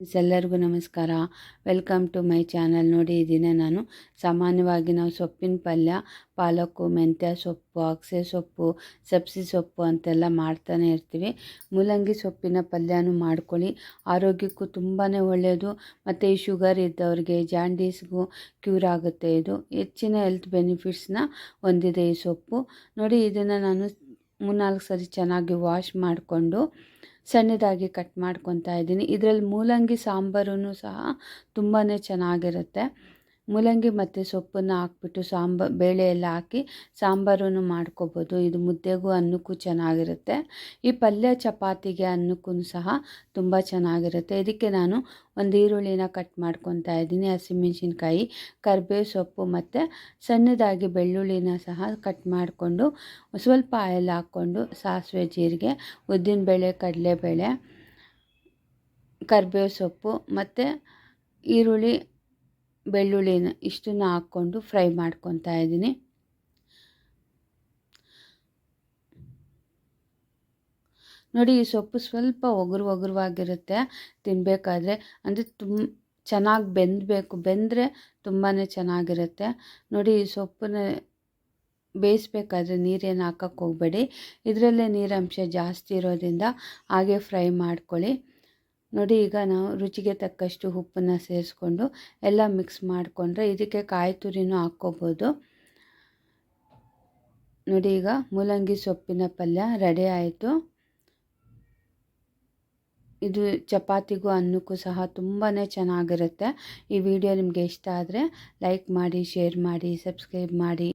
ಎಲ್ಲರಿಗೂ ನಮಸ್ಕಾರ. Welcome to my channel. ನೋಡಿ, ಈ ದಿನ ನಾನು ಸಾಮಾನ್ಯವಾಗಿ ನಾವು ಸೊಪ್ಪಿನ ಪಲ್ಯ, ಪಾಲಕ್ಕು, ಮೆಂತ್ಯ ಸೊಪ್ಪು, ಅಗಸೆ ಸೊಪ್ಪು, ಸಬ್ಸಿ ಸೊಪ್ಪು ಅಂತೆಲ್ಲ ಮಾಡ್ತಾನೆ ಇರ್ತೀವಿ. ಮೂಲಂಗಿ ಸೊಪ್ಪಿನ ಪಲ್ಯನೂ ಮಾಡ್ಕೊಳ್ಳಿ, ಆರೋಗ್ಯಕ್ಕೂ ತುಂಬಾ ಒಳ್ಳೆಯದು. ಮತ್ತು ಈ ಶುಗರ್ ಇದ್ದವ್ರಿಗೆ, ಜಾಂಡೀಸ್ಗೂ ಕ್ಯೂರ್ ಆಗುತ್ತೆ. ಇದು ಹೆಚ್ಚಿನ ಹೆಲ್ತ್ ಬೆನಿಫಿಟ್ಸ್ನ ಹೊಂದಿದೆ ಈ ಸೊಪ್ಪು. ನೋಡಿ, ಇದನ್ನು ನಾನು 3-4 ಸರಿ ಚೆನ್ನಾಗಿ ವಾಶ್ ಮಾಡಿಕೊಂಡು ಸಣ್ಣದಾಗಿ ಕಟ್ ಮಾಡ್ಕೊತಾ ಇದ್ದೀನಿ. ಇದರಲ್ಲಿ ಮೂಲಂಗಿ ಸಾಂಬಾರೂ ಸಹ ತುಂಬಾ ಚೆನ್ನಾಗಿರುತ್ತೆ. ಮೂಲಂಗಿ ಮತ್ತು ಸೊಪ್ಪನ್ನು ಹಾಕ್ಬಿಟ್ಟು ಬೇಳೆ ಎಲ್ಲ ಹಾಕಿ ಸಾಂಬಾರನ್ನು ಮಾಡ್ಕೋಬೋದು. ಇದು ಮುದ್ದೆಗೂ ಅನ್ನಕ್ಕೂ ಚೆನ್ನಾಗಿರುತ್ತೆ. ಈ ಪಲ್ಯ ಚಪಾತಿಗೆ ಅನ್ನಕ್ಕೂ ಸಹ ತುಂಬ ಚೆನ್ನಾಗಿರುತ್ತೆ. ಇದಕ್ಕೆ ನಾನು ಒಂದು ಈರುಳ್ಳಿನ ಕಟ್ ಮಾಡ್ಕೊತಾ ಇದ್ದೀನಿ, ಹಸಿಮೆಣಸಿನ್ಕಾಯಿ, ಕರಿಬೇವು ಸೊಪ್ಪು ಮತ್ತು ಸಣ್ಣದಾಗಿ ಬೆಳ್ಳುಳ್ಳಿನ ಸಹ ಕಟ್ ಮಾಡಿಕೊಂಡು ಸ್ವಲ್ಪ ಆಯಿಲ್ ಹಾಕ್ಕೊಂಡು ಸಾಸಿವೆ, ಜೀರಿಗೆ, ಉದ್ದಿನಬೇಳೆ, ಕಡಲೆಬೇಳೆ, ಕರಿಬೇವು ಸೊಪ್ಪು ಮತ್ತು ಈರುಳ್ಳಿ, ಬೆಳ್ಳುಳ್ಳಿನ ಇಷ್ಟನ್ನು ಹಾಕ್ಕೊಂಡು ಫ್ರೈ ಮಾಡ್ಕೊತಾ ಇದ್ದೀನಿ. ನೋಡಿ, ಈ ಸೊಪ್ಪು ಸ್ವಲ್ಪ ಒಗರುವಾಗಿರುತ್ತೆ ತಿನ್ನಬೇಕಾದ್ರೆ. ಅಂದರೆ ಚೆನ್ನಾಗಿ ಬೆಂದರೆ ತುಂಬಾ ಚೆನ್ನಾಗಿರುತ್ತೆ. ನೋಡಿ, ಈ ಸೊಪ್ಪನ್ನ ಬೇಯಿಸ್ಬೇಕಾದ್ರೆ ನೀರೇನು ಹಾಕಕ್ಕೆ ಹೋಗಬೇಡಿ. ಇದರಲ್ಲೇ ನೀರಂಶ ಜಾಸ್ತಿ ಇರೋದ್ರಿಂದ ಹಾಗೆ ಫ್ರೈ ಮಾಡ್ಕೊಳ್ಳಿ. ನೋಡಿ, ಈಗ ನಾವು ರುಚಿಗೆ ತಕ್ಕಷ್ಟು ಉಪ್ಪನ್ನು ಸೇರಿಸ್ಕೊಂಡು ಎಲ್ಲ ಮಿಕ್ಸ್ ಮಾಡಿಕೊಂಡ್ರೆ ಇದಕ್ಕೆ ಕಾಯಿ ತುರಿನೂ ಹಾಕ್ಕೋಬೋದು. ನೋಡಿ, ಈಗ ಮೂಲಂಗಿ ಸೊಪ್ಪಿನ ಪಲ್ಯ ರೆಡಿ ಆಯಿತು. ಇದು ಚಪಾತಿಗೂ ಅನ್ನಕ್ಕೂ ಸಹ ತುಂಬಾ ಚೆನ್ನಾಗಿರುತ್ತೆ. ಈ ವಿಡಿಯೋ ನಿಮಗೆ ಇಷ್ಟ ಆದರೆ ಲೈಕ್ ಮಾಡಿ, ಶೇರ್ ಮಾಡಿ, ಸಬ್ಸ್ಕ್ರೈಬ್ ಮಾಡಿ.